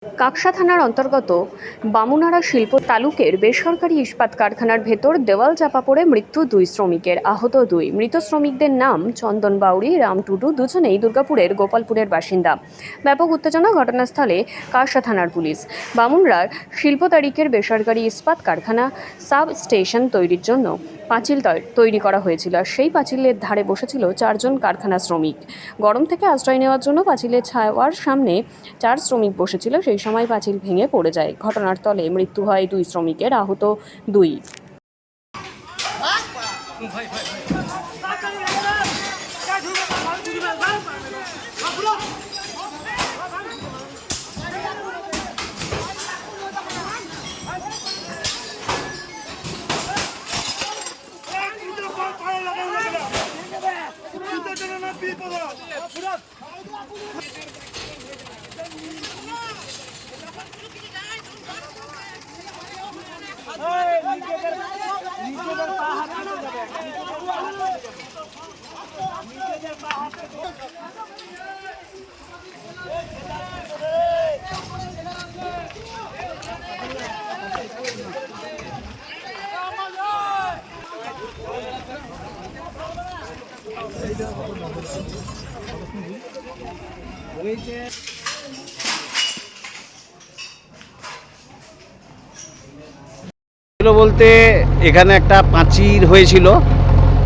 কাকসা থানার অন্তর্গত বামুনাড়া শিল্প তালুকের বেসরকারি ইস্পাত কারখানার ভেতর দেওয়াল চাপা পড়ে মৃত্যু দুই শ্রমিকের, আহত দুই। মৃত শ্রমিকদের নাম চন্দন বাউরি, রাম টুডু, দুজনেই দুর্গাপুরের গোপালপুরের বাসিন্দা। ব্যাপক উত্তেজনা ঘটনাস্থলে কাকসা থানার পুলিশ। বামুনড়ার শিল্প তালুকের বেসরকারি ইস্পাত কারখানা সাব স্টেশন তৈরির জন্য পাঁচিল তৈরি করা হয়েছিল, আর সেই পাঁচিলের ধারে বসেছিল 4 জন কারখানা শ্রমিক। গরম থেকে আশ্রয় নেওয়ার জন্য পাঁচিলের ছায়ার সামনে 4 শ্রমিক বসেছিল। সেই সময় পাঁচিল ভেঙে পড়ে যায়। ঘটনার তলে মৃত্যু হয় 2 শ্রমিকের, আহত 2। বলতে এখানে একটা পাঁচিল হয়েছিল।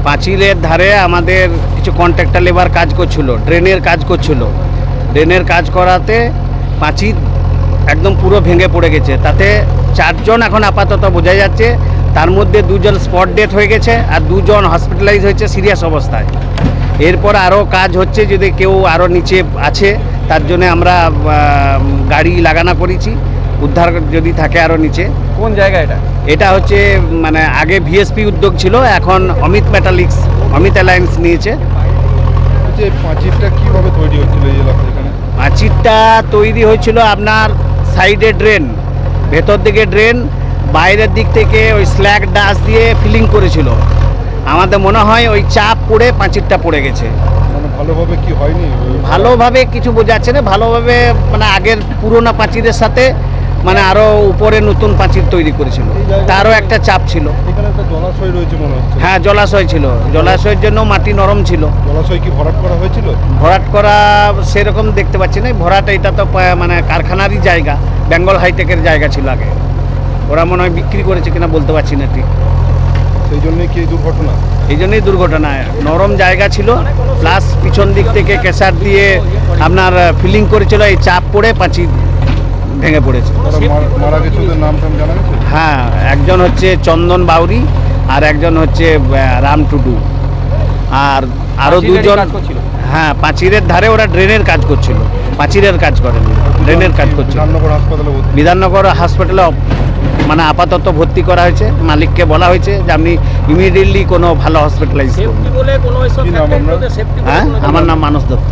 পাঁচিলের ধারে আমাদের কিছু কন্ট্রাক্টর লেবার কাজ করছিল, ড্রেনের কাজ করছিল। ড্রেনের কাজ করাতে পাঁচিল একদম পুরো ভেঙে পড়ে গেছে। তাতে 4 জন এখন আপাতত বোঝা যাচ্ছে, তার মধ্যে 2 জন স্পট ডেথ হয়ে গেছে আর 2 জন হসপিটালাইজ হয়েছে সিরিয়াস অবস্থায়। এরপর আরও কাজ হচ্ছে, যদি কেউ আরও নিচে আছে তার জন্য আমরা গাড়ি লাগানো করেছি, উদ্ধার যদি থাকে আরও নিচে। কোন জায়গা এটা? এটা হচ্ছে মানে আগে ভিএসপি উদ্যোগ ছিল, এখন অমিত মেটালিক্স, অমিত অ্যালায়েন্স নিয়েছে। যে পাঁচিলটা কীভাবে তৈরি হচ্ছিল এই এলাকায়? এখানে পাঁচিলটা তৈরি হয়েছিল আপনার সাইডে ড্রেন, ভেতর দিকে ড্রেন, বাইরের দিক থেকে ওই স্ল্যাগ ডাস্ট দিয়ে ফিলিং করেছিল। আমাদের মনে হয় ওই চাপ পড়ে পাঁচিলটা পড়ে গেছে। মানে ভালোভাবে কি হয়নি? ভালোভাবে কিছু বোঝাচ্ছে না, ভালোভাবে মানে আগের পুরোনো পাঁচিলের সাথে মানে আরও উপরে নতুন পাঁচিল তৈরি করেছিল, তারও একটা চাপ ছিল। এখানে একটা জলাশয় রয়েছে মনে হচ্ছে। হ্যাঁ, জলাশয় ছিল, জলাশয়ের জন্য মাটি নরম ছিল। জলাশয় কি ভরাট করা হয়েছিল? ভরাট করা সেরকম দেখতে পাচ্ছি না। ভরাট এটা তো মানে কারখানারই জায়গা, বেঙ্গল হাইটেকের জায়গা ছিল আগে। ওরা মনে হয় বিক্রি করেছে কিনা বলতে পারছি না ঠিক। সেই জন্যই কি এই দুর্ঘটনা? এই জন্যই দুর্ঘটনা। নরম জায়গা ছিল, প্লাস পিছন দিক থেকে কেসার দিয়ে আপনার ফিলিং করেছিল, এই চাপ পড়ে পাঁচিল ভেঙে পড়েছে। মারা গেছে, ওদের নাম টাম জানা গেছে? হ্যাঁ, একজন হচ্ছে চন্দন বাউরি আর একজন হচ্ছে রাম টুডু, আর আরও 2 জন। হ্যাঁ, পাঁচিলের ধারে ওরা ড্রেনের কাজ করছিল, পাঁচিলের কাজ করেন, ড্রেনের কাজ করছিল। বিধাননগর হাসপাতালে মানে আপাতত ভর্তি করা হয়েছে। মালিককে বলা হয়েছে যে আপনি ইমিডিয়েটলি কোনো ভালো হসপিটালাইজ করুন। হ্যাঁ, আমার নাম মানস দত্ত।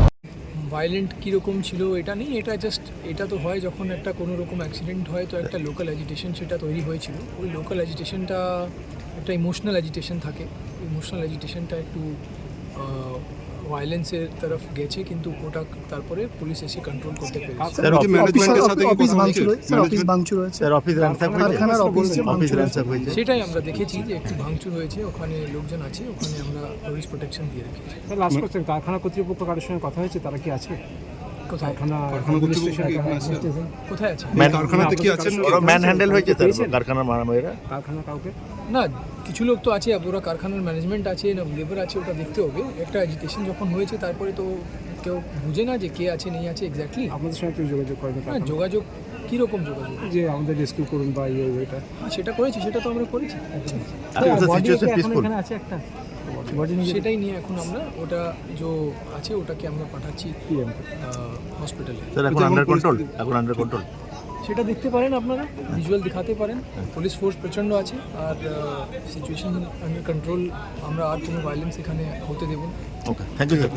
ভায়োলেন্ট কীরকম ছিল এটা নেই, এটা জাস্ট এটা তো হয় যখন একটা কোনো রকম অ্যাক্সিডেন্ট হয়, তো একটা লোকাল অ্যাজিটেশন সেটা তৈরি হয়েছিল। ওই লোকাল অ্যাজিটেশনটা একটা ইমোশনাল অ্যাজিটেশন থাকে, ইমোশনাল অ্যাজিটেশনটা একটু ভায়োলেন্সের তরফ গেছে, কিন্তু ওটা তারপরে পুলিশ এসে কন্ট্রোল করতে পেরেছে। সেটাই আমরা দেখেছি যে একটু ভাঙচুর হয়েছে, ওখানে লোকজন আছে, ওখানে আমরা পুলিশ প্রোটেকশন দিয়ে রেখেছি। লাস্ট কোশ্চেন, কারখানা কর্তৃপক্ষ কারোর সঙ্গে কথা হয়েছে? তারা কি আছে? কোথায় কোথায় আছে? কারখানাতে কি আছেন? ম্যান হ্যান্ডেল হয়েছে তার কারখানার মারামারিরা? কারখানা কাউকে না, কিছু লোক তো আছে, ওরা কারখানার ম্যানেজমেন্ট আছে না লেবার আছে, ওটা দেখতে হবে। একটা এজিটেশন যখন হয়েছে তারপরে তো কেউ বুঝে না যে কে আছে নেই আছে এক্স্যাক্টলি। আপনাদের সঙ্গে কেউ যোগাযোগ করেন? না, যোগাযোগ কীরকম যোগাযোগ? যে আমাদের রেস্কিউ করুন বা এটা? সেটা করেছি, সেটা তো আমরা করেছি। এখানে আছে একটা বডি, সেটাই নিয়ে এখন আমরা ওটা আছে ওটাকে আমরা পাঠাচ্ছি হসপিটালে। এখন আন্ডার কন্ট্রোল? এখন আন্ডার কন্ট্রোল সেটা দেখতে পারেন আপনারা, ভিজুয়াল দেখাতে পারেন। পুলিশ ফোর্স প্রচণ্ড আছে আর সিচুয়েশন আন্ডার কন্ট্রোল। আমরা আর কোনো ভায়োলেন্স এখানে হতে দেব না। ওকে, থ্যাংক ইউ স্যার।